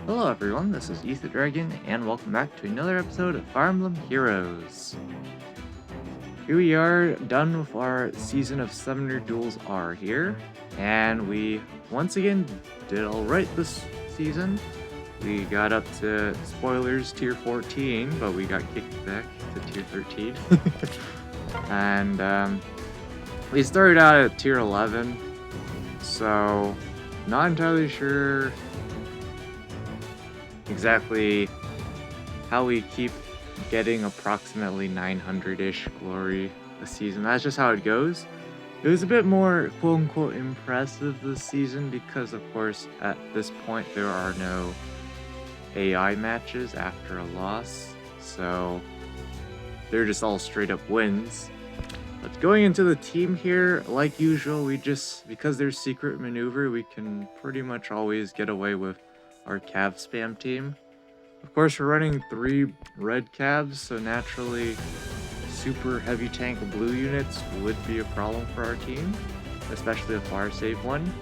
Hello everyone, this is Ethan Dragon, and welcome back to another episode of Fire Emblem Heroes. Here we are, done with our season of Summoner Duels R here, and we once again did alright this season. We got up to, spoilers, tier 14, but we got kicked back to tier 13. And we started out at tier 11, so not entirely sure exactly how we keep getting approximately 900-ish glory a season. That's just how it goes. It was a bit more quote-unquote impressive this season because, of course, at this point there are no AI matches after a loss, so they're just all straight up wins. But going into the team here, like usual, because there's secret maneuver, we can pretty much always get away with our cav spam team. Of course, we're running 3 red cavs, so naturally super heavy tank blue units would be a problem for our team, especially a fire save one.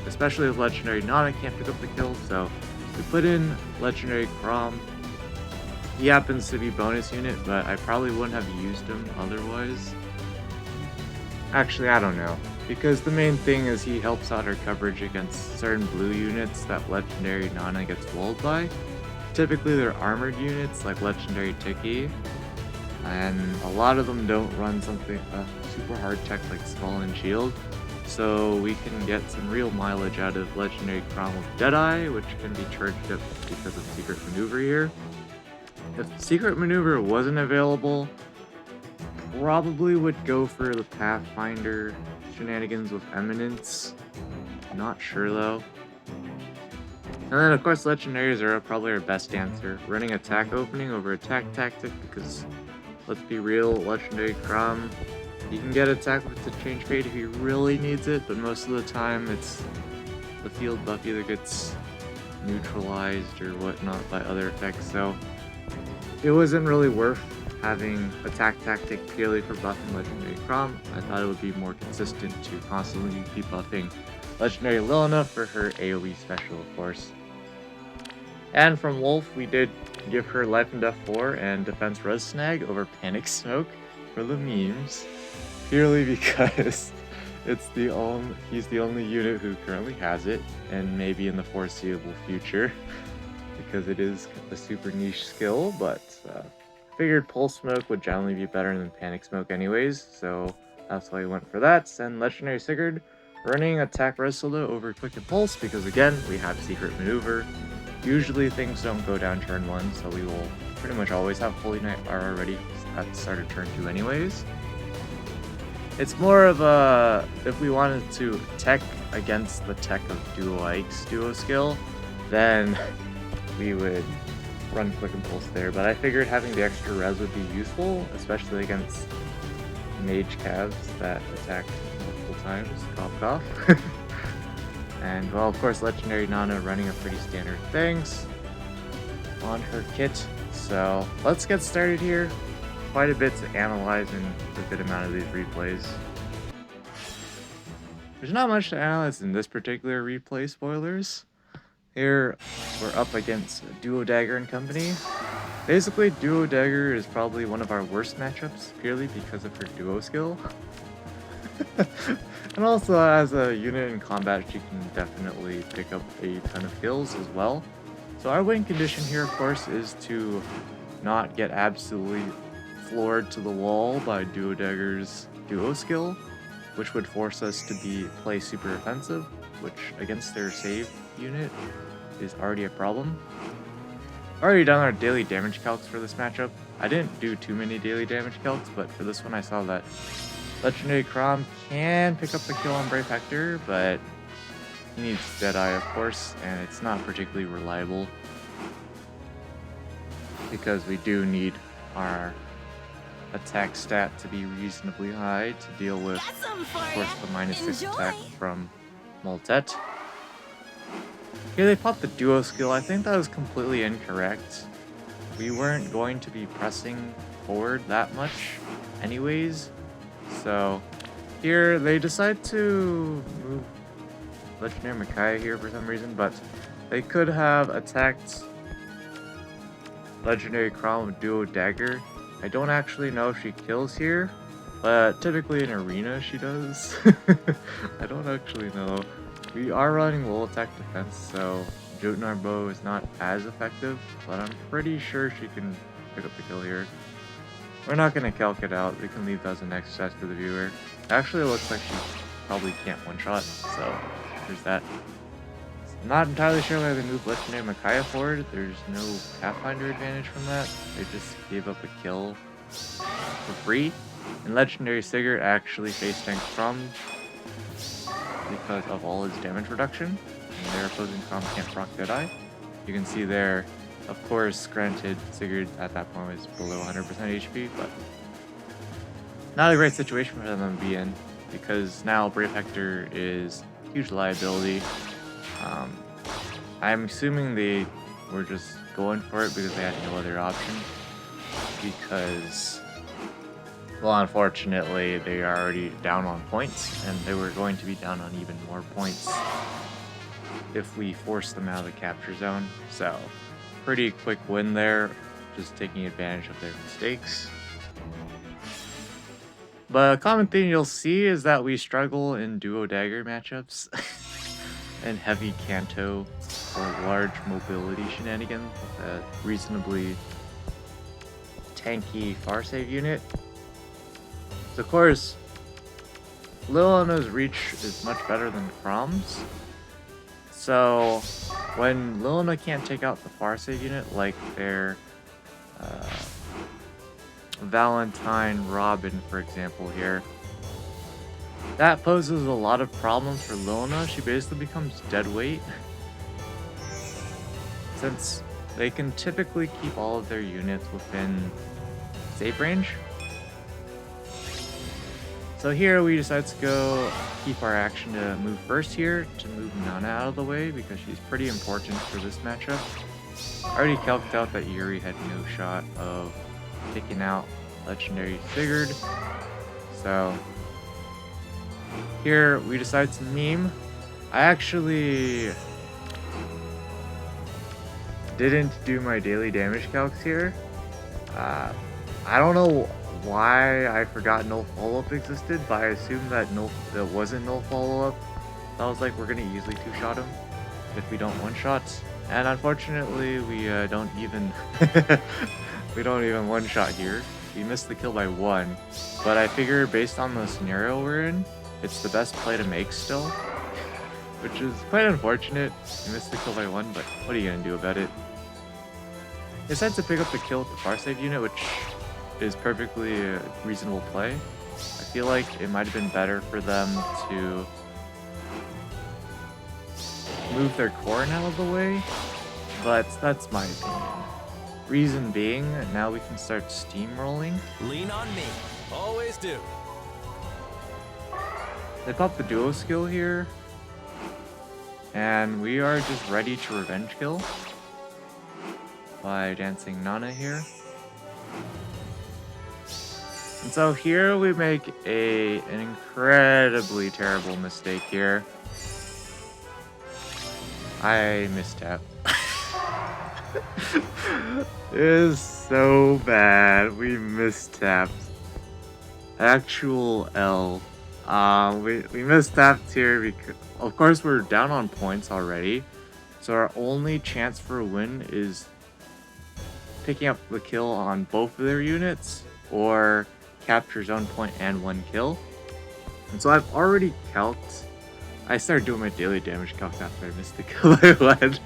Especially if Legendary Nana can't pick up the kill, so we put in Legendary Crom. He happens to be bonus unit, but I probably wouldn't have used him otherwise. Actually, I don't know, because the main thing is he helps out our coverage against certain blue units that Legendary Nana gets walled by. Typically they're armored units like Legendary Tiki, and a lot of them don't run a super hard tech like Skull and Shield, so we can get some real mileage out of Legendary Crown with Deadeye, which can be charged up because of Secret Maneuver here. If Secret Maneuver wasn't available, probably would go for the Pathfinder shenanigans with Eminence. Not sure though. And then of course Legendaries are probably our best answer. Running attack opening over attack tactic because, let's be real, Legendary Crom, you can get attack with the change fate if he really needs it, but most of the time it's the field buff either gets neutralized or whatnot by other effects, so it wasn't really worth having attack tactic purely for buffing Legendary Crom. I thought it would be more consistent to constantly be buffing Legendary Lilina for her AoE special, of course. And from Wolf, we did give her Life and Death 4 and Defense Res Snag over Panic Smoke for the memes, purely because he's the only unit who currently has it, and maybe in the foreseeable future, because it is a super niche skill, but figured Pulse Smoke would generally be better than Panic Smoke anyways, so that's why we went for that. And Legendary Sigurd running Attack Res Solo over Quick and Pulse because, again, we have Secret Maneuver. Usually things don't go down turn 1, so we will pretty much always have Holy Knight R ready at the start of turn 2 anyways. It's more of a, if we wanted to tech against the tech of Duo Ike's duo skill, then we would run Quick and Pulse there, but I figured having the extra res would be useful, especially against mage calves that attack multiple times. Cough cough. And well, of course, Legendary Nana running a pretty standard things on her kit. So let's get started here. Quite a bit to analyze in a good amount of these replays. There's not much to analyze in this particular replay, spoilers. Here, we're up against Duo Dagger and company. Basically, Duo Dagger is probably one of our worst matchups, purely because of her duo skill. And also, as a unit in combat, she can definitely pick up a ton of kills as well. So our win condition here, of course, is to not get absolutely floored to the wall by Duo Dagger's duo skill, which would force us to play super offensive, which against their save unit is already a problem. Already done our daily damage calcs for this matchup. I didn't do too many daily damage calcs, but for this one I saw that Legendary Crom can pick up the kill on Brave Hector, but he needs Deadeye, of course, and it's not particularly reliable because we do need our attack stat to be reasonably high to deal with, of course, the -6 attack from Maltet. Here they popped the duo skill. I think that was completely incorrect. We weren't going to be pressing forward that much anyways. So here they decide to move Legendary Micaiah here for some reason, but They could have attacked Legendary Crown with Duo Dagger. I don't actually know if she kills here, but typically in Arena she does. I don't actually know. We are running low attack defense, so Jotnar Bow is not as effective, but I'm pretty sure she can pick up the kill here. We're not going to calc it out. We can leave that as an exercise for the viewer. Actually, it looks like she probably can't one-shot, so there's that. Not entirely sure why they moved Legendary Micaiah forward. There's no Pathfinder advantage from that. They just gave up a kill for free. And Legendary Sigurd actually face tanked Crom because of all his damage reduction. And their opposing Crom can't proc Deadeye. You can see there, of course, granted, Sigurd at that point was below 100% HP, but not a great situation for them to be in because now Brave Hector is a huge liability. I'm assuming they were just going for it because they had no other option. Because, well, unfortunately, they are already down on points, and they were going to be down on even more points if we forced them out of the capture zone. So, pretty quick win there, just taking advantage of their mistakes. But a common thing you'll see is that we struggle in duo dagger matchups and heavy canto or large mobility shenanigans with a reasonably tanky far save unit. So of course, Liliana's reach is much better than Crom's. So when Liliana can't take out the far save unit like their Valentine Robin, for example, here, that poses a lot of problems for Liliana. She basically becomes dead weight, since they can typically keep all of their units within save range. So here we decide to go keep our action to move first here, to move Nana out of the way, because she's pretty important for this matchup. I already calced out that Yuri had no shot of taking out Legendary Sigurd. So here we decide to meme. I actually didn't do my daily damage calcs here. I don't know why I forgot no follow-up existed, but I assumed that there wasn't no follow-up. I was like, we're gonna easily two-shot him if we don't one-shot. And unfortunately, we don't even we don't even one-shot here. We missed the kill by 1, but I figure based on the scenario we're in, it's the best play to make still, which is quite unfortunate. We missed the kill by 1, but what are you gonna do about it? They decided to pick up the kill with the far save unit, which is perfectly a reasonable play. I feel like it might have been better for them to move their Corrin out of the way, but that's my opinion. Reason being, now we can start steamrolling. Lean on me. Always do. They pop the duo skill here, and we are just ready to revenge kill by dancing Nana here. And so here we make an incredibly terrible mistake here. I mistap. It is so bad. We mistapped. Actual L. We mistapped here because, of course, we're down on points already. So our only chance for a win is picking up the kill on both of their units, or capture zone point and 1 kill. And so I've already calced. I started doing my daily damage calcs after I missed the kill by 1.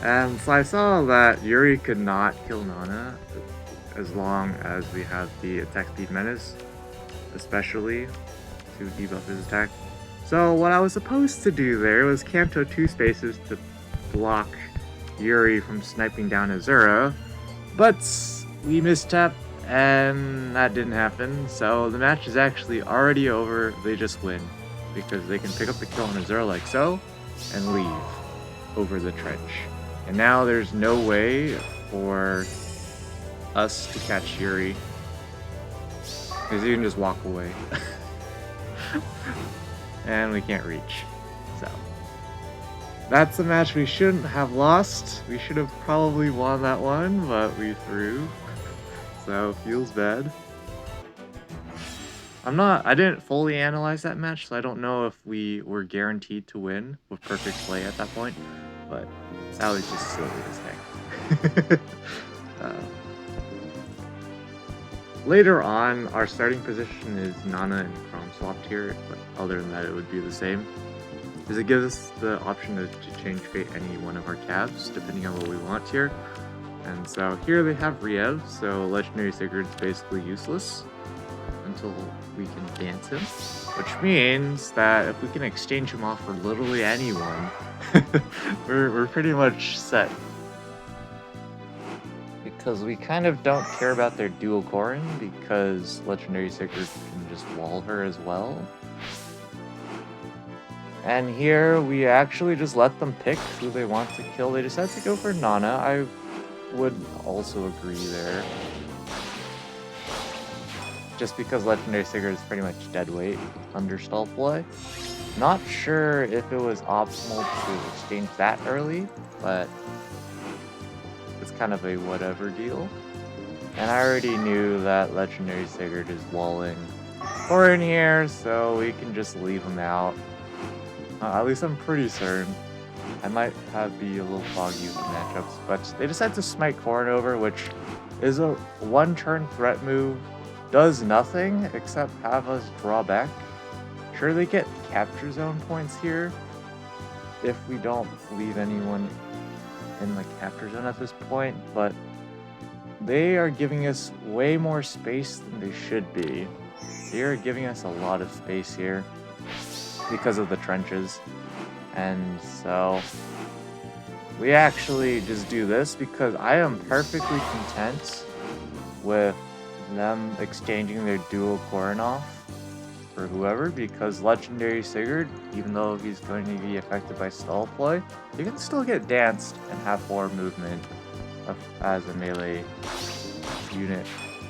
And so I saw that Yuri could not kill Nana as long as we have the attack speed menace, especially to debuff his attack. So what I was supposed to do there was Canto 2 spaces to block Yuri from sniping down Azura, but we mistapped and that didn't happen. So the match is actually already over. They just win because they can pick up the kill on Azura like so and leave over the trench. And now there's no way for us to catch Yuri because you can just walk away. And we can't reach. So That's a match we shouldn't have lost. We should have probably won that one, but we threw. So, feels bad. I didn't fully analyze that match, so I don't know if we were guaranteed to win with perfect play at that point, but that was just silly as heck. Later on, our starting position is Nana and Chrome swapped here, but other than that, it would be the same. Because it gives us the option to change fate any one of our calves, depending on what we want here. And so here they have Riev, so Legendary Sigurd's basically useless until we can dance him. Which means that if we can exchange him off for literally anyone, we're pretty much set. Because we kind of don't care about their dual Corrin, because Legendary Sigurd can just wall her as well. And here, we actually just let them pick who they want to kill. They decide to go for Nana. I would also agree there. Just because Legendary Sigurd is pretty much dead weight under stall play. Not sure if it was optimal to exchange that early, but it's kind of a whatever deal. And I already knew that Legendary Sigurd is walling Corrin here, so we can just leave him out. At least I'm pretty certain. I might be a little foggy with the matchups, but they decide to smite Corrin over, which is a one-turn threat move. Does nothing except have us draw back. Sure, they get capture zone points here if we don't leave anyone in the capture zone at this point, but they are giving us way more space than they should be. They are giving us a lot of space here because of the trenches, and so we actually just do this because I am perfectly content with them exchanging their dual Corrin off for whoever, because Legendary Sigurd, even though he's going to be affected by stall play, he can still get danced and have 4 movement as a melee unit.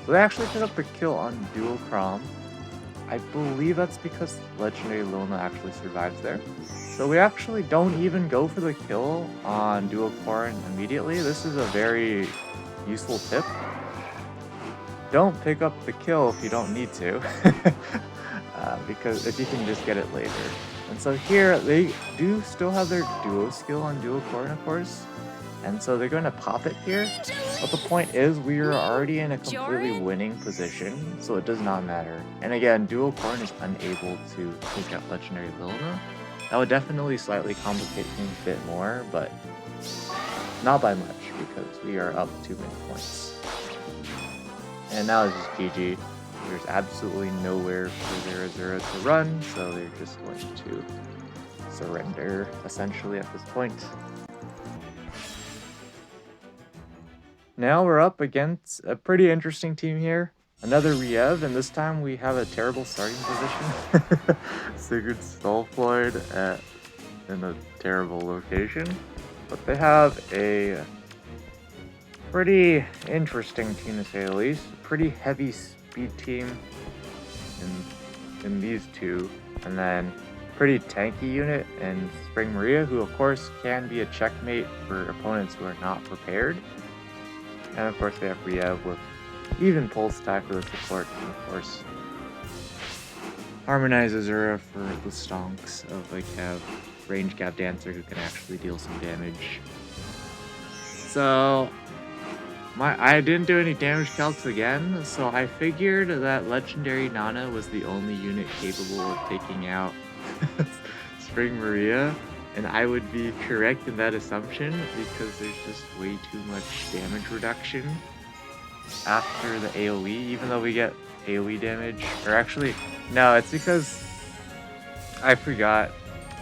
So they actually pick up the kill on dual Crom. I believe that's because Legendary Lilna actually survives there. So we actually don't even go for the kill on dual Corrin immediately. This is a very useful tip. Don't pick up the kill if you don't need to, because if you can just get it later. And so here, they do still have their duo skill on dual Corrin, of course, and so they're going to pop it here. But the point is, we are already in a completely winning position, so it does not matter. And again, dual Corrin is unable to pick up Legendary Lilna. That would definitely slightly complicate things a bit more, but not by much, because we are up 2 many points. And now it's just GG. There's absolutely nowhere for their Azura to run, so they're just going to surrender, essentially, at this point. Now we're up against a pretty interesting team here. Another Riev, and this time we have a terrible starting position. Sigurd stall-ployed in a terrible location. But they have a pretty interesting team, to say the least. Pretty heavy speed team in these two. And then pretty tanky unit in Spring Maria, who of course can be a checkmate for opponents who are not prepared. And of course they have Riev with even Pulse tie for the support, and of course Harmonize Azura for the stonks of like a range gap dancer who can actually deal some damage. So I didn't do any damage calcs again, so I figured that Legendary Nana was the only unit capable of taking out Spring Maria, and I would be correct in that assumption because there's just way too much damage reduction after the AoE, even though we get AoE damage. Or actually, no, it's because I forgot.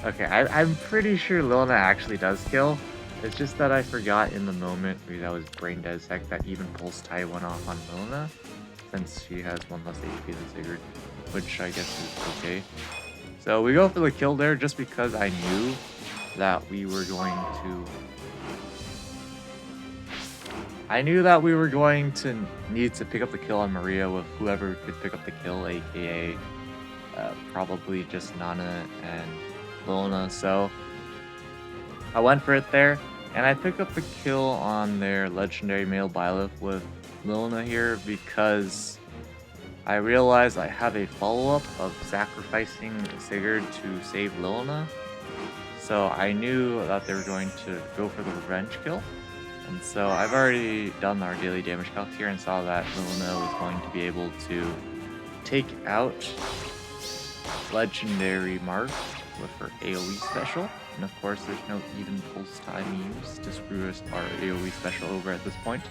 Okay, I'm pretty sure Lilna actually does kill. It's just that I forgot in the moment, because I was brain dead as heck, that even Pulse tie went off on Lilna, since she has 1 less HP than Sigurd, which I guess is okay. So we go for the kill there just because I knew that we were going to need to pick up the kill on Maria with whoever could pick up the kill, aka probably just Nana and Lilna. So I went for it there, and I pick up the kill on their legendary male Byleth with Lilna here because I realized I have a follow-up of sacrificing Sigurd to save Lilna. So I knew that they were going to go for the revenge kill. And so I've already done our daily damage calcs here and saw that Lilna was going to be able to take out Legendary Mark with her AoE special. And of course there's no even pulse time used to screw us our AoE special over at this point.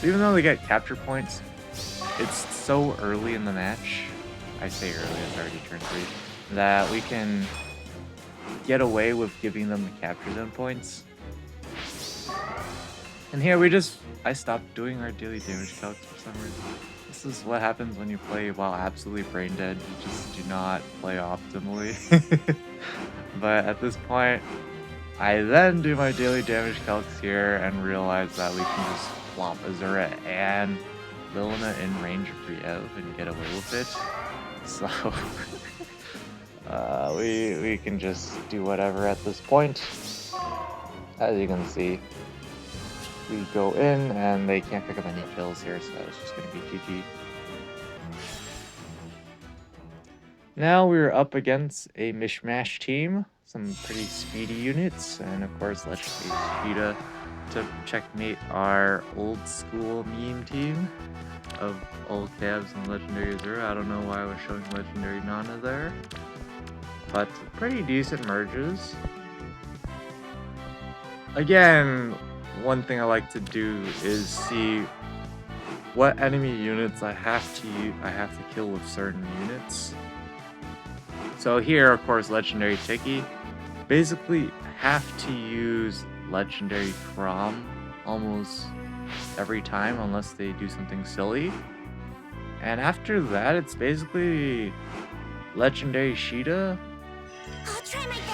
So even though they get capture points, it's so early in the match, I say early, it's already turn 3, that we can get away with giving them the capture zone points. And here I stopped doing our daily damage calcs for some reason. This is what happens when you play while absolutely brain dead. You just do not play optimally. But at this point, I then do my daily damage calcs here and realize that we can just flop Azura and Lilna in range of Riev and get away with it. So we can just do whatever at this point. As you can see, we go in and they can't pick up any kills here, so it's just going to be GG. Now we're up against a mishmash team, some pretty speedy units, and of course let's use Sheeta to checkmate our old school meme team of all Cavs and Legendary Azura. I don't know why I was showing Legendary Nana there, but pretty decent merges. Again, one thing I like to do is see what enemy units I have to kill with certain units. So here, of course, Legendary Tiki. Basically, have to use Legendary Crom almost every time unless they do something silly. And after that, it's basically Legendary Sheeta.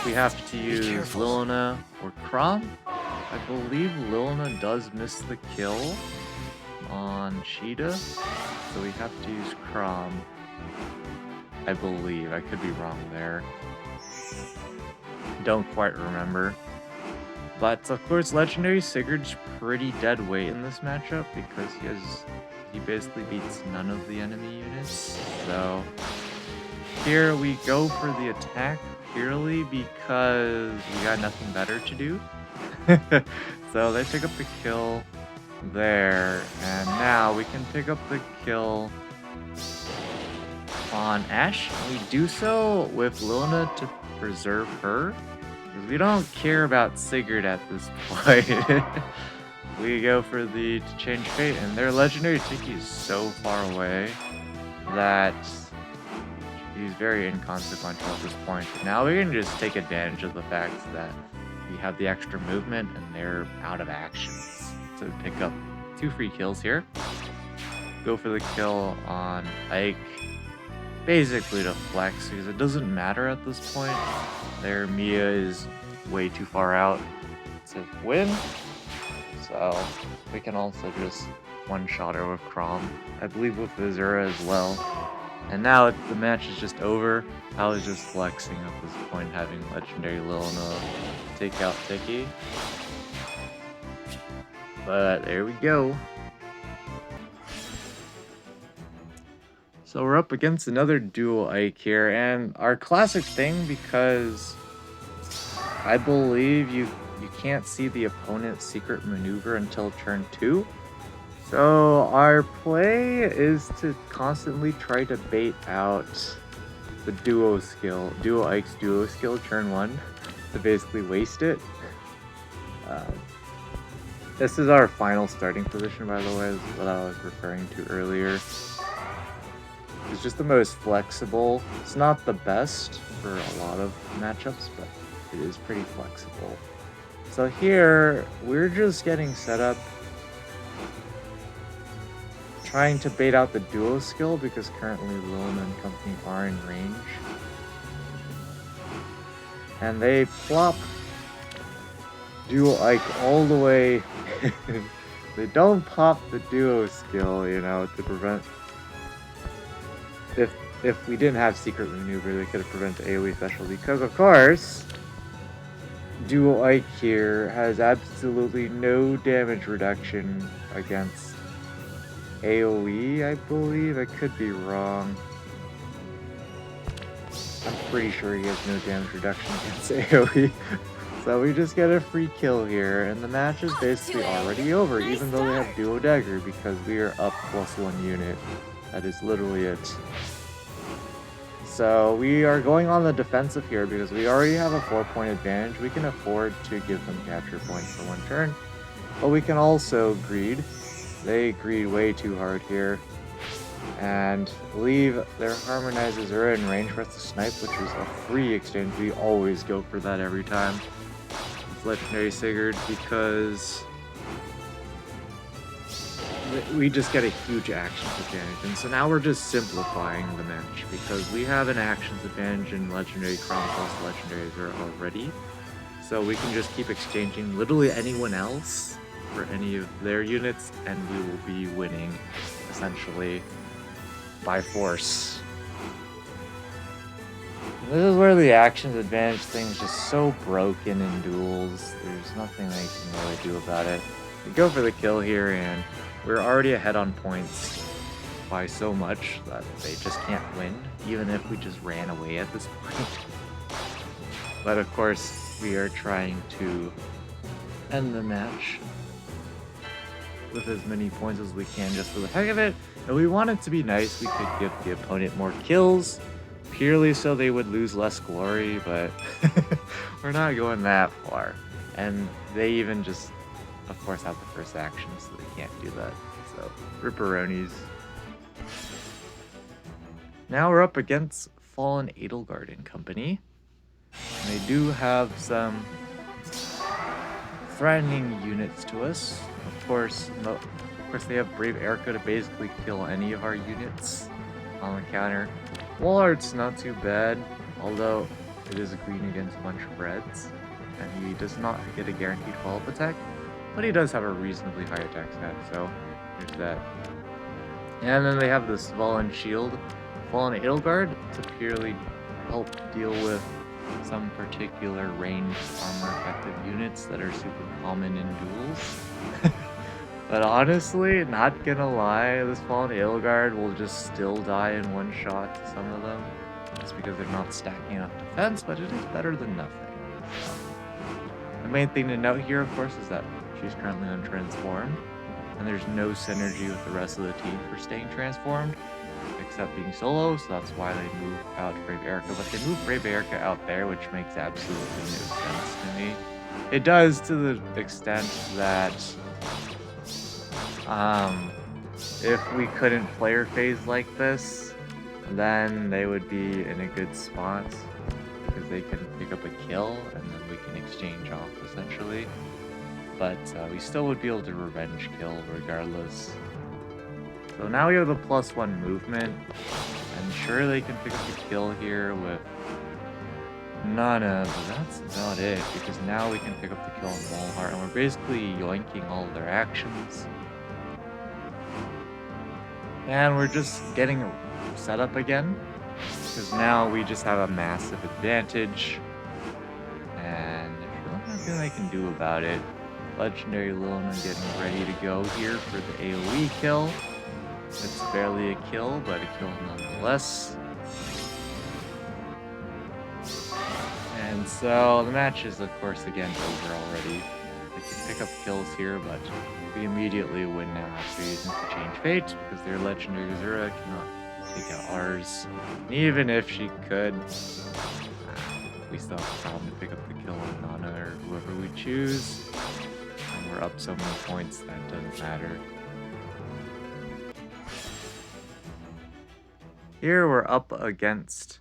We have to use Lilna or Crom. I believe Lilna does miss the kill on Sheeta, so we have to use Crom. I believe. I could be wrong there. Don't quite remember. But of course, Legendary Sigurd's pretty dead weight in this matchup because he basically beats none of the enemy units. So here we go for the attack purely because we got nothing better to do. So they pick up the kill there, and now we can pick up the kill on Ashe. We do so with Lilna to preserve her, because we don't care about Sigurd at this point. We go for the to change fate, and their Legendary Tiki is so far away that he's very inconsequential at this point. Now we can just take advantage of the fact that we have the extra movement and they're out of actions to pick up 2 free kills here. Go for the kill on Ike, basically to flex because it doesn't matter at this point. Their Mia is way too far out to win, so we can also just one-shot her with Crom. I believe with Azura as well. And now the match is just over. I was just flexing at this point, having Legendary Lilna take out Tiki. But there we go. So we're up against another dual Ike here, and our classic thing, because I believe you can't see the opponent's secret maneuver until turn 2. So our play is to constantly try to bait out the duo Ike's duo skill turn 1 to basically waste it. This is our final starting position, by the way, is what I was referring to earlier. It's just the most flexible. It's not the best for a lot of matchups, but it is pretty flexible. So here, we're just getting set up, trying to bait out the duo skill because currently Lilna and company are in range. And they plop duo Ike all the way. They don't pop the duo skill, you know, to prevent... If we didn't have secret maneuver, they could have prevented AoE special because, of course, Dual Ike here has absolutely no damage reduction against AoE, I believe. I could be wrong. I'm pretty sure he has no damage reduction against AoE. So we just get a free kill here, and the match is basically already over, even though they have Duo Dagger, because we are up +1 unit. That is literally it. So we are going on the defensive here because we already have a 4-point advantage. We can afford to give them capture points for 1 turn, but we can also greed. They greed way too hard here and leave their Harmonizer Zura in range for us to snipe, which is a free exchange. We always go for that every time. It's Legendary Sigurd because we just get a huge actions advantage, and so now we're just simplifying the match because we have an actions advantage in Legendary Crown plus Legendary Zura already, so we can just keep exchanging literally anyone else for any of their units, and we will be winning essentially by force. This is where the actions advantage thing is just so broken in duels. There's nothing they can really do about it. We go for the kill here, and we're already ahead on points by so much that they just can't win, even if we just ran away at this point. But of course, we are trying to end the match with as many points as we can just for the heck of it. And we want it to be nice, we could give the opponent more kills, purely so they would lose less glory, but we're not going that far. And they even just, of course, have the first action, so they can't do that. So, ripperonis. Now we're up against Fallen Edelgard and company. And they do have some threatening units to us. Of course, they have Brave Erica to basically kill any of our units on the counter. Wallart's not too bad, although it is green against a bunch of reds, and he does not get a guaranteed follow-up attack, but he does have a reasonably high attack stat, so there's that. And then they have this Fallen Shield, Fallen Edelgard, to purely help deal with some particular ranged armor effective units that are super common in duels. But honestly, not gonna lie, this Fallen Edelgard will just still die in one shot to some of them, just because they're not stacking enough defense, but it is better than nothing. The main thing to note here, of course, is that she's currently untransformed, and there's no synergy with the rest of the team for staying transformed, except being solo, so that's why they move out Brave Erica. But they move Brave Erica out there, which makes absolutely no sense to me. It does to the extent that if we couldn't player phase like this, then they would be in a good spot because they can pick up a kill and then we can exchange off essentially. But we still would be able to revenge kill regardless. So now we have the +1 movement, and sure they can pick up a kill here with Nana, but that's about it, because now we can pick up the kill on Walhart, and we're basically yoinking all of their actions. And we're just getting set up again, because now we just have a massive advantage, and there's really nothing they can do about it. Legendary Lona getting ready to go here for the AoE kill. It's barely a kill, but a kill nonetheless. And so the match is, of course, again over already. They can pick up kills here, but we immediately win now after using the Change Fate, because their Legendary Zura cannot take out ours. And even if she could, we still have a problem to pick up the kill on Nana or whoever we choose. And we're up so many points that doesn't matter. Here we're up against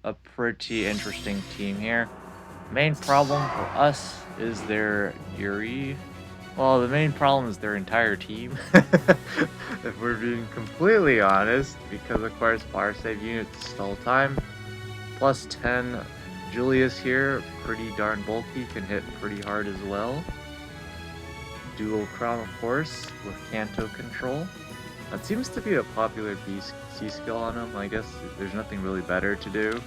a pretty interesting team here. Main problem for us is their Yuri. Well, the main problem is their entire team, if we're being completely honest, because of course fire save units stall time. +10 Julius here, pretty darn bulky, can hit pretty hard as well. Dual Crown, of course, with Canto control. That seems to be a popular C skill on him. I guess there's nothing really better to do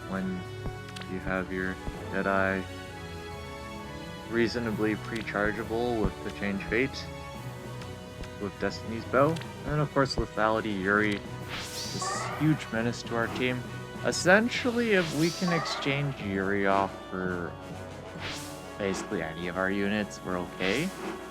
when you have your Deadeye reasonably pre-chargeable with the Change Fate, with Destiny's Bow, and of course Lethality Yuri, this huge menace to our team. Essentially, if we can exchange Yuri off for basically any of our units, we're okay.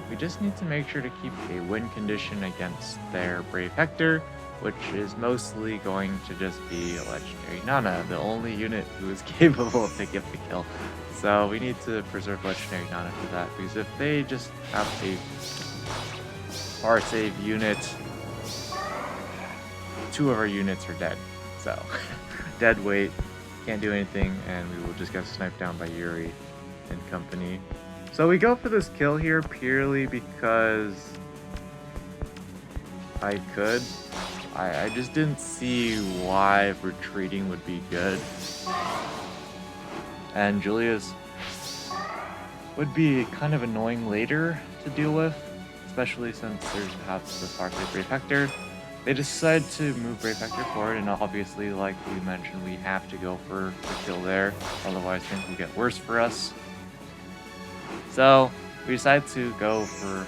We just need to make sure to keep a win condition against their Brave Hector, which is mostly going to just be a Legendary Nana, the only unit who is capable of picking up the kill. So we need to preserve Legendary Nana for that, because if they just have a far save unit, 2 of our units are dead. So, dead weight, can't do anything, and we will just get sniped down by Yuri and company. So we go for this kill here purely because I could. I just didn't see why retreating would be good. And Julia's would be kind of annoying later to deal with, especially since there's perhaps the Farsight Brave Hector. They decide to move Brave Hector forward, and obviously, like we mentioned, we have to go for the kill there, otherwise things will get worse for us. So we decide to go for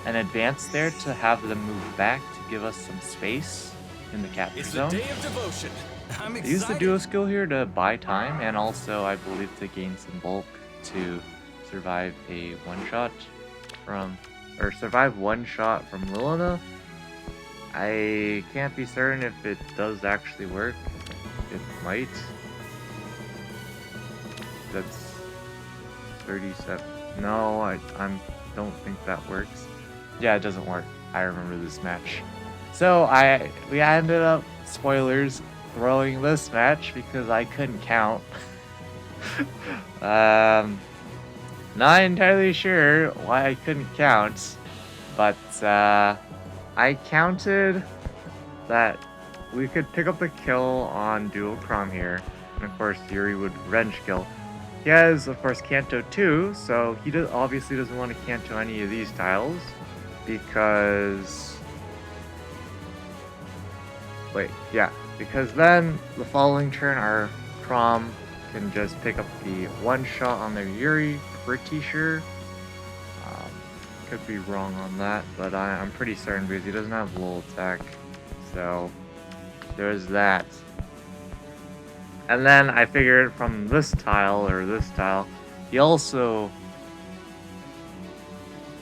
an advance there to have them move back to give us some space in the capture zone. It's the day of devotion. I'm excited. Use the duo skill here to buy time, and also I believe to gain some bulk to survive a one-shot from, or survive one shot from Lilina. I can't be certain if it does actually work. It might. That's 37. No, I don't think that works. Yeah, it doesn't work. I remember this match. So we ended up, spoilers, throwing this match because I couldn't count. Not entirely sure why I couldn't count, but I counted that we could pick up the kill on Dual Crom here, and of course Yuri would revenge kill. He has, of course, Canto 2, so he obviously doesn't want to Canto any of these tiles, because... because then the following turn our Crom can just pick up the one shot on their Yuri, pretty sure. Could be wrong on that, but I'm pretty certain because he doesn't have lull attack, so there's that. And then I figured from this tile, he also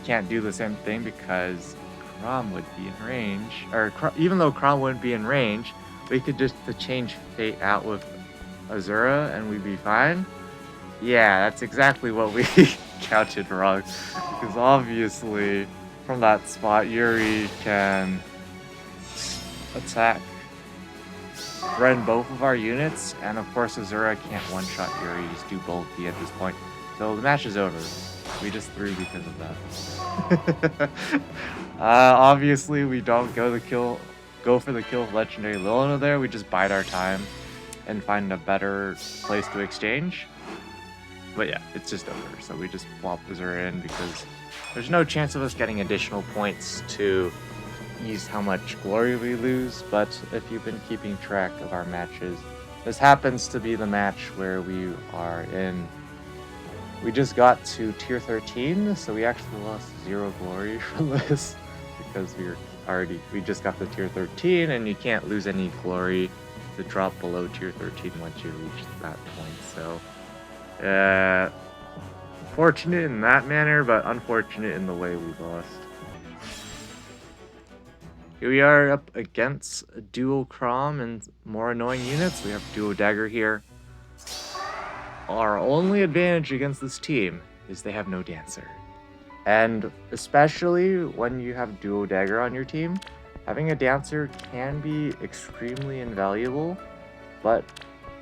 can't do the same thing because Crom would be in range, or even though Crom wouldn't be in range, we could just change fate out with Azura and we'd be fine. Yeah, that's exactly what we counted wrong, because obviously from that spot Yuri can attack, run both of our units, and of course Azura can't one-shot Yuri, he's too bulky at this point. So the match is over. We just threw because of that. Obviously we don't go for the kill of Legendary Lilina there, we just bide our time and find a better place to exchange. But yeah, it's just over, so we just plop Azura in because there's no chance of us getting additional points to ease how much glory we lose. But if you've been keeping track of our matches, this happens to be the match where we are in. We just got to tier 13, so we actually lost 0 glory from this because we just got to tier 13, and you can't lose any glory to drop below tier 13 once you reach that point. So fortunate in that manner, but unfortunate in the way we lost. Here we are up against Dual Crom and more annoying units. We have Duo Dagger here. Our only advantage against this team is they have no Dancer. And especially when you have Duo Dagger on your team, having a Dancer can be extremely invaluable, but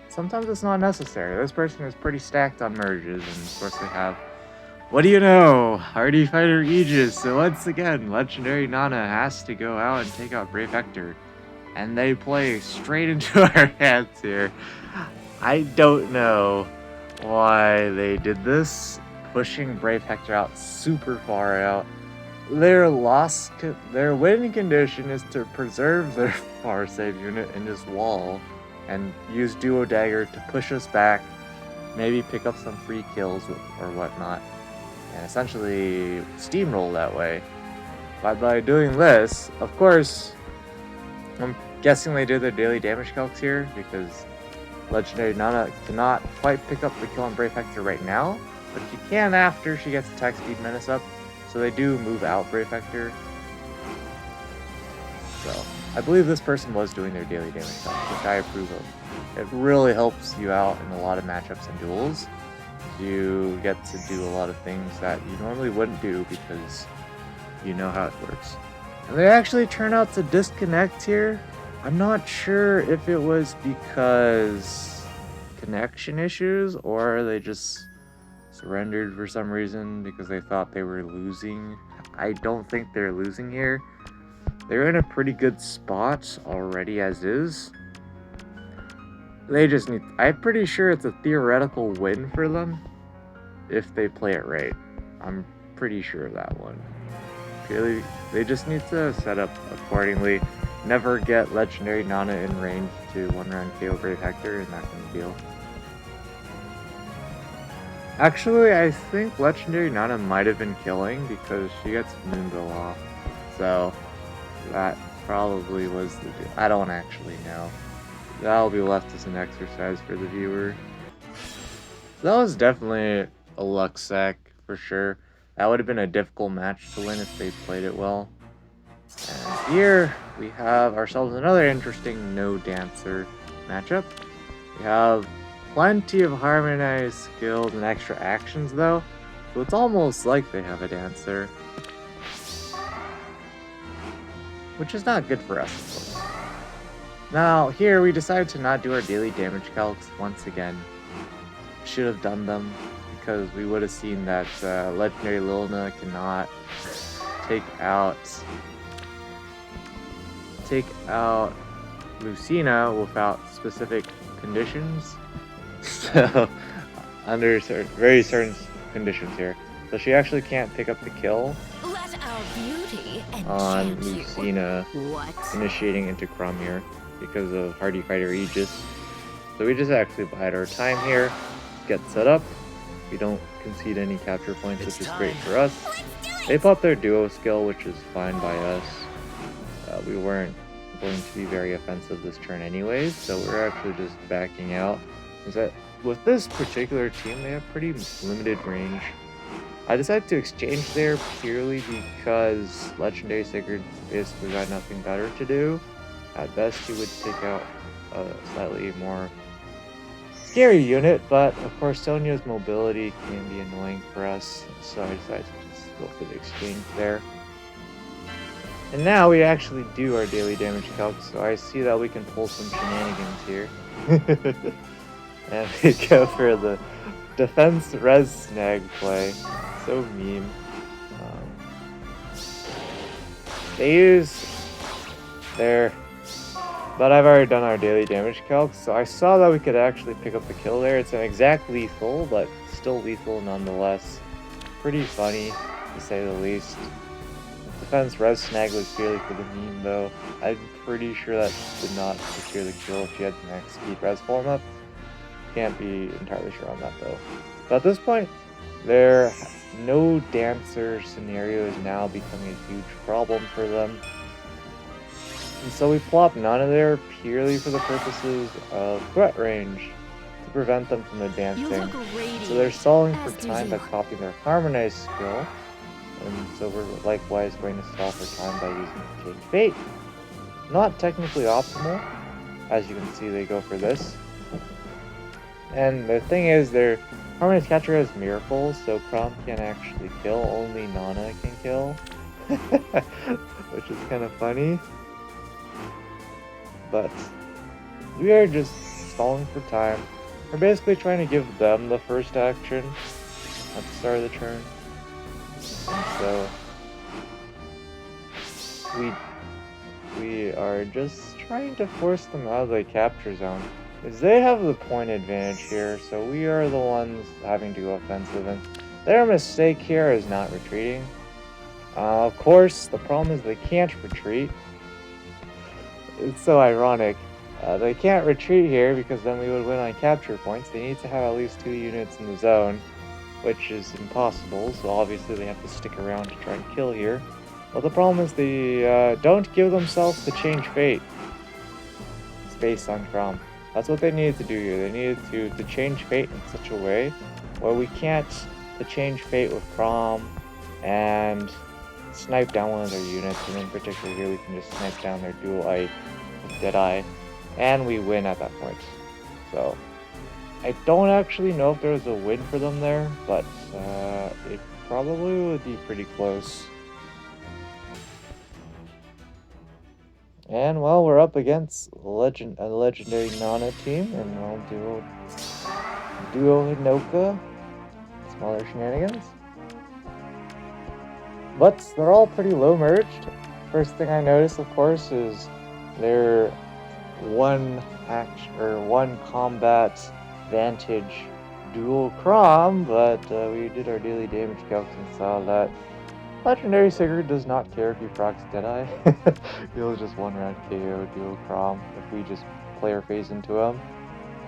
sometimes it's not necessary. This person is pretty stacked on merges, and of course they have, what do you know, Hardy Fighter Aegis. So once again, Legendary Nana has to go out and take out Brave Hector, and they play straight into our hands here. I don't know why they did this, pushing Brave Hector out super far out. Their winning condition is to preserve their far save unit in this wall and use Duo Dagger to push us back maybe pick up some free kills or whatnot, and essentially steamroll that way. But by doing this, of course, I'm guessing they did their daily damage calcs here because Legendary Nana cannot quite pick up the kill on Brave Hector right now, but she can after she gets attack speed menace up. So they do move out Brave Hector. So I believe this person was doing their daily damage calcs, which I approve of. It really helps you out in a lot of matchups and duels. You get to do a lot of things that you normally wouldn't do because you know how it works. And they actually turn out to disconnect here. I'm not sure if it was because connection issues or they just surrendered for some reason because they thought they were losing. I don't think they're losing here. They're in a pretty good spot already as is. They just need... I'm pretty sure it's a theoretical win for them if they play it right. I'm pretty sure of that one. Purely, they just need to set up accordingly. Never get Legendary Nana in range to one-round KO Brave Hector and that kind of deal. Actually, I think Legendary Nana might have been killing because she gets Moonbow off. So, that probably was the deal. I don't actually know. That'll be left as an exercise for the viewer. So that was definitely a luck sack for sure. That would have been a difficult match to win if they played it well. And here we have ourselves another interesting no dancer matchup. We have plenty of harmonized skills and extra actions though, so it's almost like they have a dancer. Which is not good for us, of course. Now, here we decided to not do our daily damage calcs once again. Should have done them, because we would have seen that Legendary Lilna cannot take out Lucina without specific conditions. So, under very certain conditions here. So she actually can't pick up the kill on Lucina initiating into Cromir because of Hardy Fighter Aegis. So we just actually bide our time here, get set up. We don't concede any capture points, which is great for us. They pop their duo skill, which is fine by us. We weren't going to be very offensive this turn anyways, so we're actually just backing out. Is that with this particular team, they have pretty limited range. I decided to exchange there purely because Legendary Sigurd basically got nothing better to do. At best, he would take out a slightly more scary unit, but of course Sonia's mobility can be annoying for us, so I decided to just go for the exchange there. And now we actually do our daily damage calc, so I see that we can pull some shenanigans here. And we go for the defense res snag play. So meme. They use their... But I've already done our daily damage calc, so I saw that we could actually pick up the kill there. It's an exact lethal, but still lethal nonetheless. Pretty funny, to say the least. Defense res snag was purely for the meme, though. I'm pretty sure that did not secure the kill if she had the max speed res form up. Can't be entirely sure on that, though. But at this point, their no dancer scenario is now becoming a huge problem for them. And so we plop Nana there purely for the purposes of threat range to prevent them from advancing. So they're stalling for time by popping their harmonized skill. And so we're likewise going to stall for time by using Change Fate. Not technically optimal. As you can see, they go for this. And the thing is, their Harmonized Catcher has Miracles, so Crom can't actually kill, only Nana can kill. Which is kind of funny. But we are just stalling for time. We're basically trying to give them the first action at the start of the turn. And so we are just trying to force them out of the capture zone. Because they have the point advantage here, so we are the ones having to go offensive, and their mistake here is not retreating. Of course, the problem is they can't retreat. It's so ironic. They can't retreat here because then we would win on capture points. They need to have at least 2 units in the zone, which is impossible, so obviously they have to stick around to try and kill here. But the problem is they don't give themselves the change fate. Space on Crom. That's what they needed to do here. They needed to change fate in such a way where we can't change fate with Crom and snipe down one of their units, and in particular here we can just snipe down their dual eye with Deadeye, and we win at that point. So I don't actually know if there's a win for them there, but it probably would be pretty close. And well, we're up against a legendary Nana team, and we'll duo Hinoka. Smaller shenanigans. But they're all pretty low merged. First thing I notice, of course, is their one combat vantage dual Crom, but we did our daily damage calcs and saw that Legendary Sigurd does not care if he procs Deadeye. He'll just one round KO dual Crom if we just player phase into him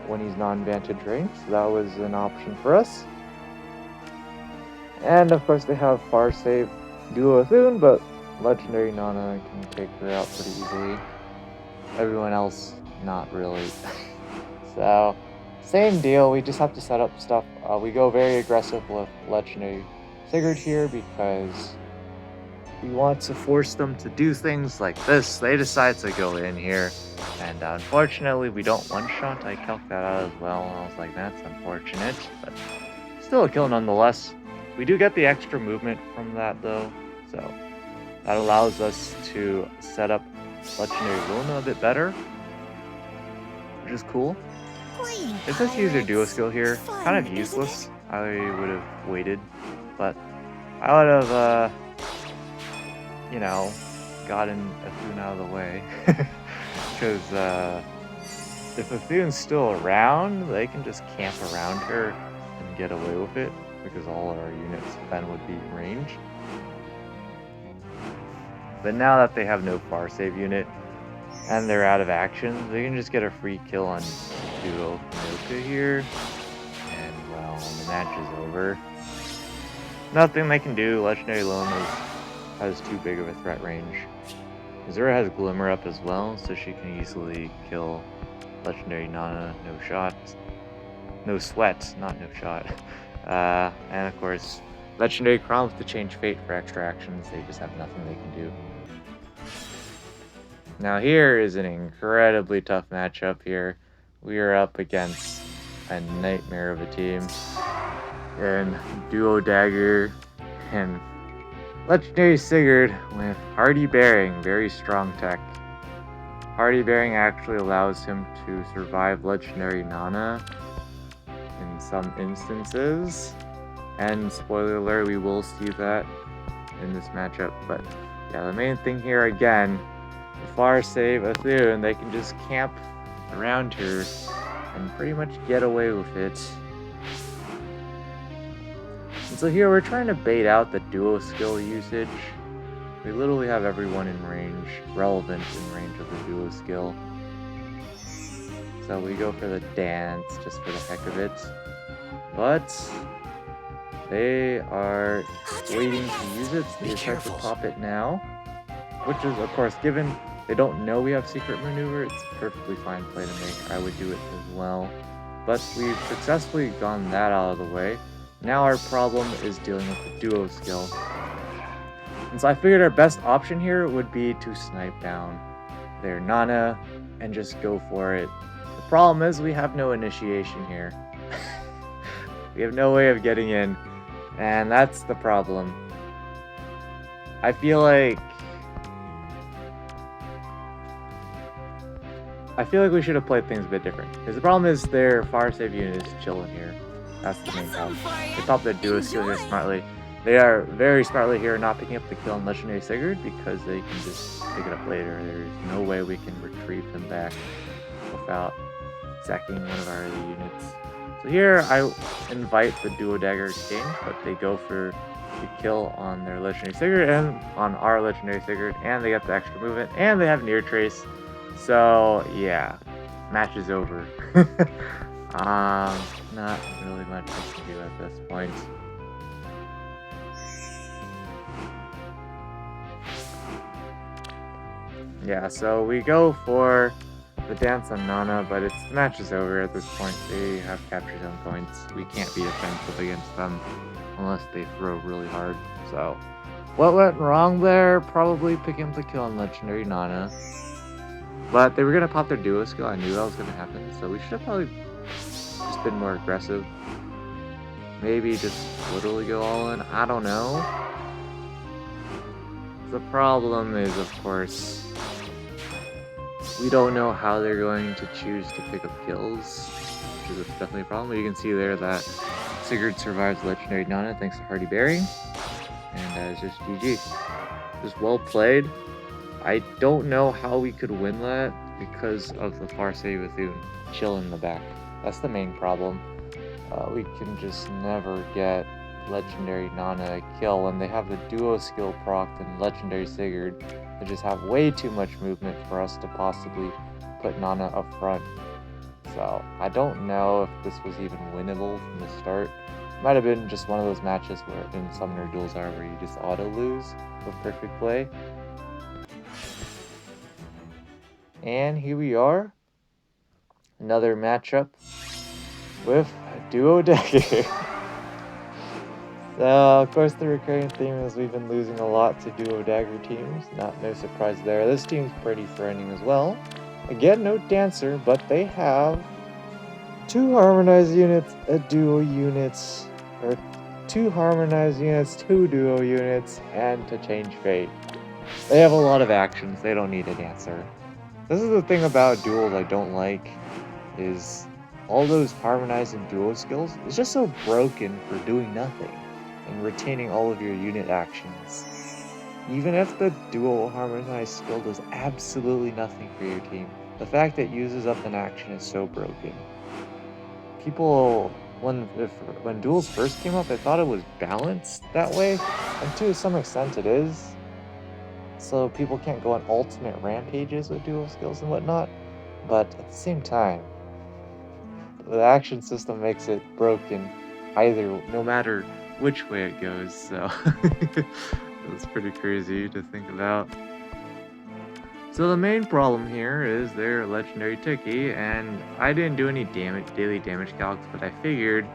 when he's non-vantage range. So that was an option for us. And of course they have far save duo Thune, but Legendary Nana can take her out pretty easily. Everyone else, not really. So, same deal, we just have to set up stuff. We go very aggressive with Legendary Sigurd here because we want to force them to do things like this. They decide to go in here, and unfortunately we don't one-shot. I calced that out as well, and I was like, that's unfortunate, but still a kill nonetheless. We do get the extra movement from that though, so that allows us to set up Legendary Luna a bit better, which is cool. It says use your duo skill here. Kind of useless. I would have waited, but I would have, you know, gotten Athun out of the way. Because if Athun's still around, they can just camp around her and get away with it, because all our units then would be in range. But now that they have no far save unit and they're out of action, they can just get a free kill on duo Hinoka here, and well, the match is over. Nothing they can do. Legendary Luna has too big of a threat range. Azura has Glimmer up as well, so she can easily kill Legendary Nana, no shot. No sweat, not no shot. And of course, Legendary Crom to change fate for extra actions. They just have nothing they can do. Now here is an incredibly tough matchup here. We are up against a nightmare of a team. And Duo Dagger and Legendary Sigurd with Hardy Bearing, very strong tech. Hardy Bearing actually allows him to survive Legendary Nana in some instances. And spoiler alert, we will see that in this matchup. But yeah, the main thing here again, the far save Athun, they can just camp around her and pretty much get away with it. And so here we're trying to bait out the duo skill usage. We literally have everyone in range, relevant in range of the duo skill. So we go for the dance just for the heck of it. But they are waiting to use it, so they decide to pop it now. Which is, of course, given they don't know we have secret maneuver, it's a perfectly fine play to make. I would do it as well. But we've successfully gone that out of the way. Now our problem is dealing with the duo skill. And so I figured our best option here would be to snipe down their Nana and just go for it. The problem is we have no initiation here. We have no way of getting in, and that's the problem. I feel like we should have played things a bit different. Because the problem is their fire save unit is chilling here. That's the main problem. They popped their duo skill here smartly. They are very smartly here not picking up the kill on Legendary Sigurd because they can just pick it up later. There's no way we can retrieve them back without sacking one of our other units. So here I invite the duo dagger exchange, but they go for the kill on their Legendary Sigurd and on our Legendary Sigurd, and they get the extra movement, and they have near trace. So yeah, match is over. Not really much I can do at this point. Yeah, so we go for the dance on Nana, but the match is over at this point. They have captured some points. We can't be offensive against them unless they throw really hard. So, what went wrong there? Probably picking up the kill on Legendary Nana. But they were going to pop their duo skill. I knew that was going to happen. So we should have probably just been more aggressive. Maybe just literally go all in. I don't know. The problem is, of course, we don't know how they're going to choose to pick up kills, which is definitely a problem. But you can see there that Sigurd survives Legendary Nana thanks to Hardy Berry. And it's just GG. Just well played. I don't know how we could win that because of the Farsighted Bethune chill in the back. That's the main problem. We can just never get Legendary Nana a kill when they have the duo skill proc and Legendary Sigurd. They just have way too much movement for us to possibly put Nana up front. So I don't know if this was even winnable from the start. Might have been just one of those matches where in Summoner Duels are where you just auto lose with perfect play. And here we are. Another matchup with Duo Dagger. So, of course, the recurring theme is we've been losing a lot to Duo Dagger teams. No surprise there. This team's pretty threatening as well. Again, no Dancer, but they have 2 Harmonized units, a Duo units, or 2 Harmonized units, 2 Duo units, and to change fate. They have a lot of actions. They don't need a Dancer. This is the thing about Duels I don't like, is all those Harmonized and Duo skills is just so broken for doing nothing and retaining all of your unit actions. Even if the Duo Harmonized skill does absolutely nothing for your team, the fact that it uses up an action is so broken. People, when Duels first came up, they thought it was balanced that way, and to some extent it is. So people can't go on ultimate rampages with dual skills and whatnot, but at the same time, the action system makes it broken no matter which way it goes, so it's pretty crazy to think about. So the main problem here is their Legendary Tiki, and I didn't do any daily damage calcs, but I figured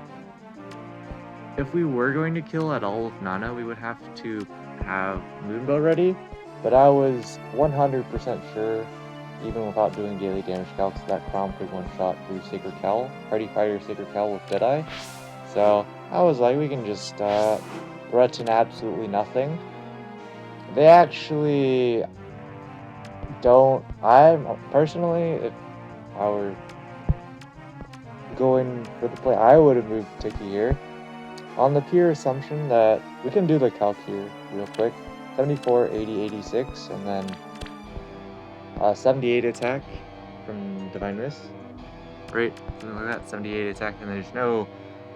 if we were going to kill at all with Nana, we would have to have Moonbow ready. But I was 100% sure, even without doing daily damage calcs, that Crom could one-shot through Sacred Cowl, Hardy Fighter Sacred Cowl with Deadeye. So I was like, we can just threaten absolutely nothing. They actually don't. Personally, if I were going for the play, I would have moved Tiki here on the pure assumption that we can do the calc here real quick. 74, 80, 86, and then 78 attack from Divine Miss. Right, something like that. 78 attack, and there's no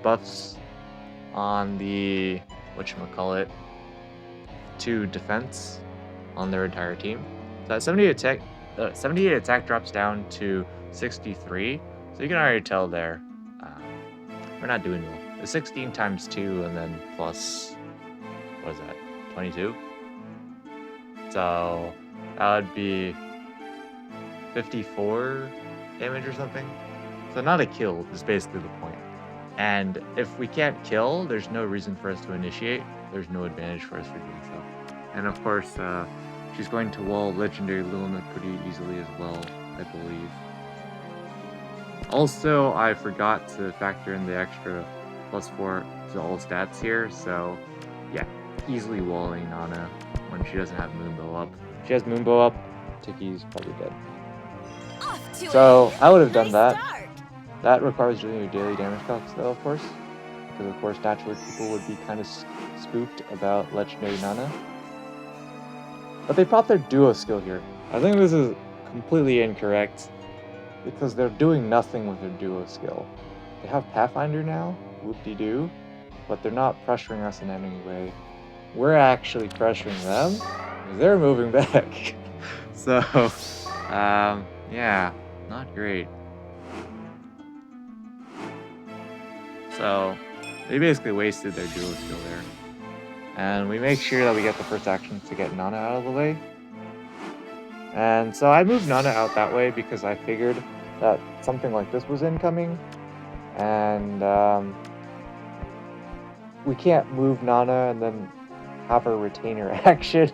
buffs on the whatchamacallit to defense on their entire team. So that 78 attack drops down to 63. So you can already tell there we're not doing well. It's 16 times 2 and then plus, what is that, 22? So that would be 54 damage or something. So not a kill is basically the point. And if we can't kill, there's no reason for us to initiate. There's no advantage for us for doing so. And of course, she's going to wall Legendary Luna pretty easily as well, I believe. Also, I forgot to factor in the extra +4 to all stats here, so yeah, easily walling Nana when she doesn't have Moonbow up. If she has Moonbow up, Tiki's probably dead. So I would have done that. That requires doing your daily damage calcs though, of course. Because of course, naturally people would be kind of spooked about Legendary Nana. But they popped their duo skill here. I think this is completely incorrect, because they're doing nothing with their duo skill. They have Pathfinder now, whoop-de-doo, but they're not pressuring us in any way. We're actually pressuring them, because they're moving back. So, yeah, not great. So they basically wasted their duo skill there. And we make sure that we get the first action to get Nana out of the way. And so I moved Nana out that way because I figured that something like this was incoming. And we can't move Nana and then have her retain her action.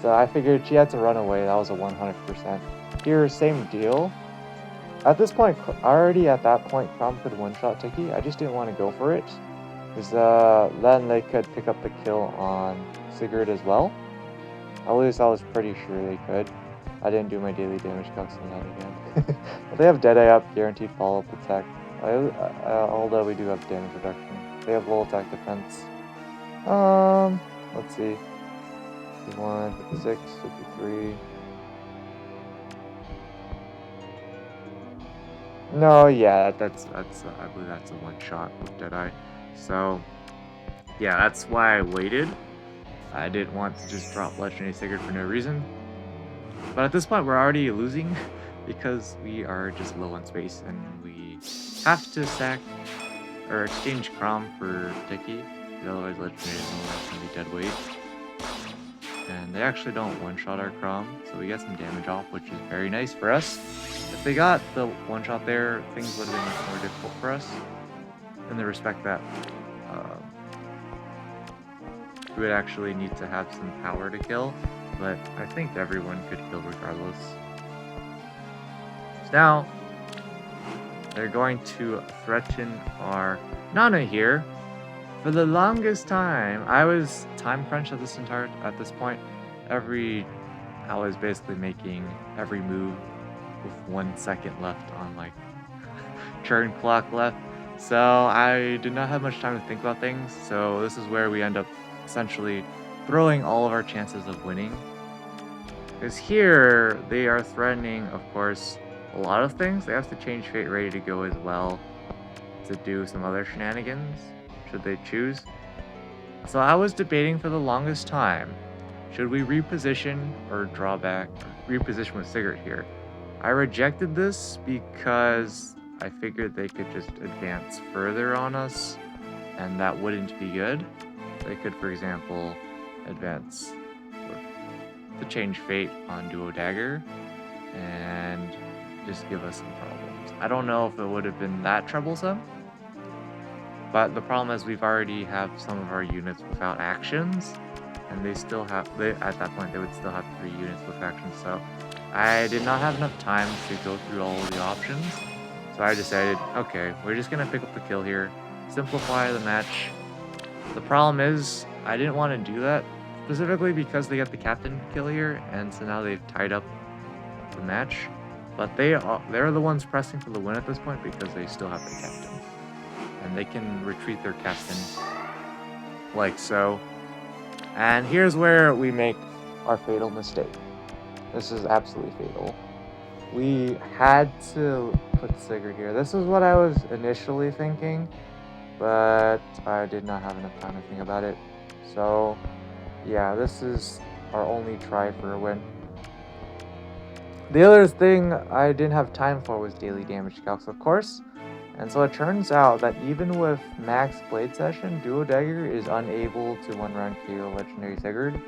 So I figured she had to run away. That was a 100%. Here, same deal. At this point, already at that point, Crom could one-shot Tiki. I just didn't want to go for it. Because then they could pick up the kill on Sigurd as well. At least I was pretty sure they could. I didn't do my daily damage calcs on that again. But they have Deadeye up, guaranteed follow-up attack. Although we do have damage reduction. They have low attack defense. Let's see. 51, 56, 53. No, yeah, that's I believe that's a one shot with Deadeye. So yeah, that's why I waited. I didn't want to just drop Legendary Sigurd for no reason. But at this point we're already losing because we are just low on space and we have to sack or exchange Crom for Tiki. Otherwise Legendary is going to be dead weight. And they actually don't one-shot our Crom, so we get some damage off, which is very nice for us. If they got the one-shot there, things would have been much more difficult for us, in the respect that we would actually need to have some power to kill, but I think everyone could kill regardless. So now, they're going to threaten our Nana here. For the longest time, I was time crunched at this point. I was basically making every move with 1 second left on my turn clock left. So I did not have much time to think about things. So this is where we end up essentially throwing all of our chances of winning. Because here they are threatening, of course, a lot of things. They have to change Fate ready to go as well to do some other shenanigans, should they choose. So I was debating for the longest time, should we reposition or draw back, or reposition with Sigurd here? I rejected this because I figured they could just advance further on us, and that wouldn't be good. They could, for example, advance to change Fate on Duo Dagger, and just give us some problems. I don't know if it would have been that troublesome, but the problem is we've already have some of our units without actions, and they still have, at that point they would still have 3 units with actions, so I did not have enough time to go through all of the options. So I decided, okay, we're just gonna pick up the kill here, simplify the match. The problem is, I didn't want to do that, specifically because they got the captain kill here, and so now they've tied up the match. But they're the ones pressing for the win at this point because they still have the captain. And they can retreat their captain like so. And here's where we make our fatal mistake. This is absolutely fatal. We had to put Sigurd here. This is what I was initially thinking, but I did not have enough time to think about it. So yeah, this is our only try for a win. The other thing I didn't have time for was daily damage calcs, of course. And so it turns out that even with max blade session, Duo Dagger is unable to one-round KO Legendary Sigurd.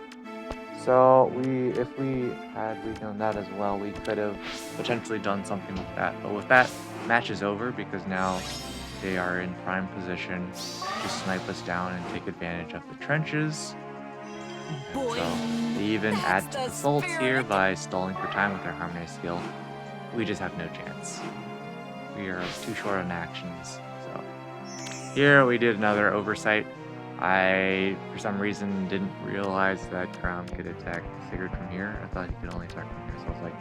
So if we had known that as well, we could have potentially done something with that. But with that, match is over because now they are in prime position to snipe us down and take advantage of the trenches. So they even add to the salts here by stalling for time with their Harmony skill. We just have no chance. We are too short on actions. So here we did another oversight. I, for some reason, didn't realize that Crown could attack Sigurd from here. I thought he could only attack from here, so I was like,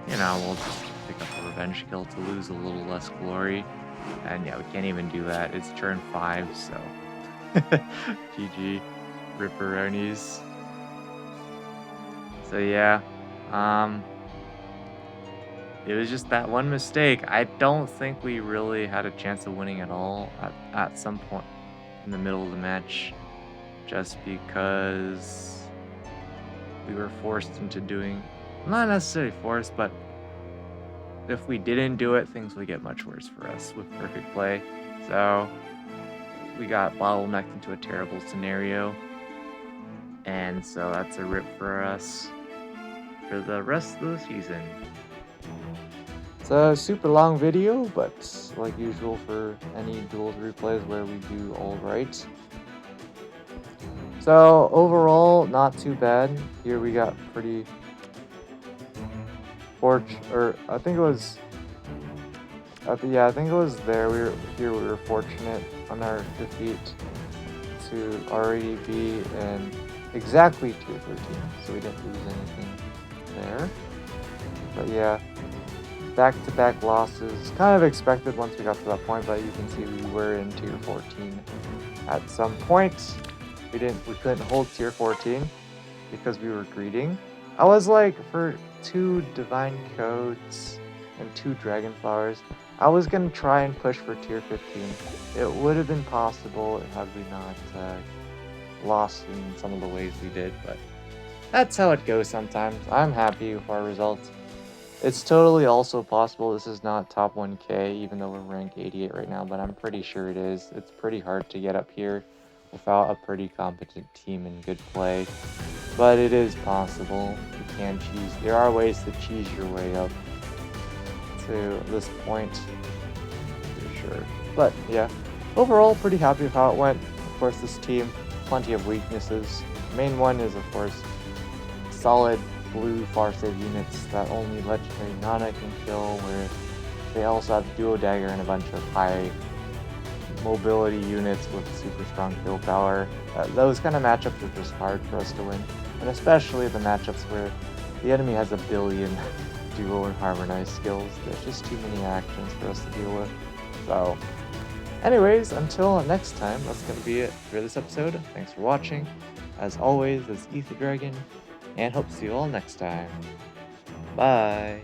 you know, we'll just pick up a revenge kill to lose a little less glory. And yeah, we can't even do that. It's turn 5, so GG, ripperonis. So yeah, it was just that one mistake. I don't think we really had a chance of winning at all at some point in the middle of the match, just because we were forced into doing, not necessarily forced, but if we didn't do it, things would get much worse for us with perfect play. So we got bottlenecked into a terrible scenario. And so that's a rip for us for the rest of the season. It's a super long video, but like usual for any Duels replays where we do all right. So overall, not too bad. Here we got pretty I think it was. Yeah, I think it was there. We were fortunate on our defeat to already be in exactly tier 13, so we didn't lose anything there. But yeah, back-to-back losses, kind of expected once we got to that point. But you can see we were in tier 14 at some point. We couldn't hold tier 14 because we were greeting. I was like, for 2 divine codes and 2 dragon flowers, I was gonna try and push for tier 15. It would have been possible had we not lost in some of the ways we did, but that's how it goes sometimes. I'm happy with our results. It's totally also possible this is not top 1k, even though we're rank 88 right now, but I'm pretty sure it is. It's pretty hard to get up here without a pretty competent team and good play, but it is possible. You can cheese. There are ways to cheese your way up to this point, for sure. But yeah, overall pretty happy with how it went. Of course, this team, plenty of weaknesses. The main one is, of course, solid blue far save units that only legendary Nana can kill, where they also have duo dagger and a bunch of high mobility units with super strong kill power. Those kind of matchups are just hard for us to win, and especially the matchups where the enemy has a billion duo and harmonize skills. There's just too many actions for us to deal with. So anyways, until next time, that's going to be it for this episode. Thanks for watching. As always, this is Ether Dragon, and hope to see you all next time. Bye!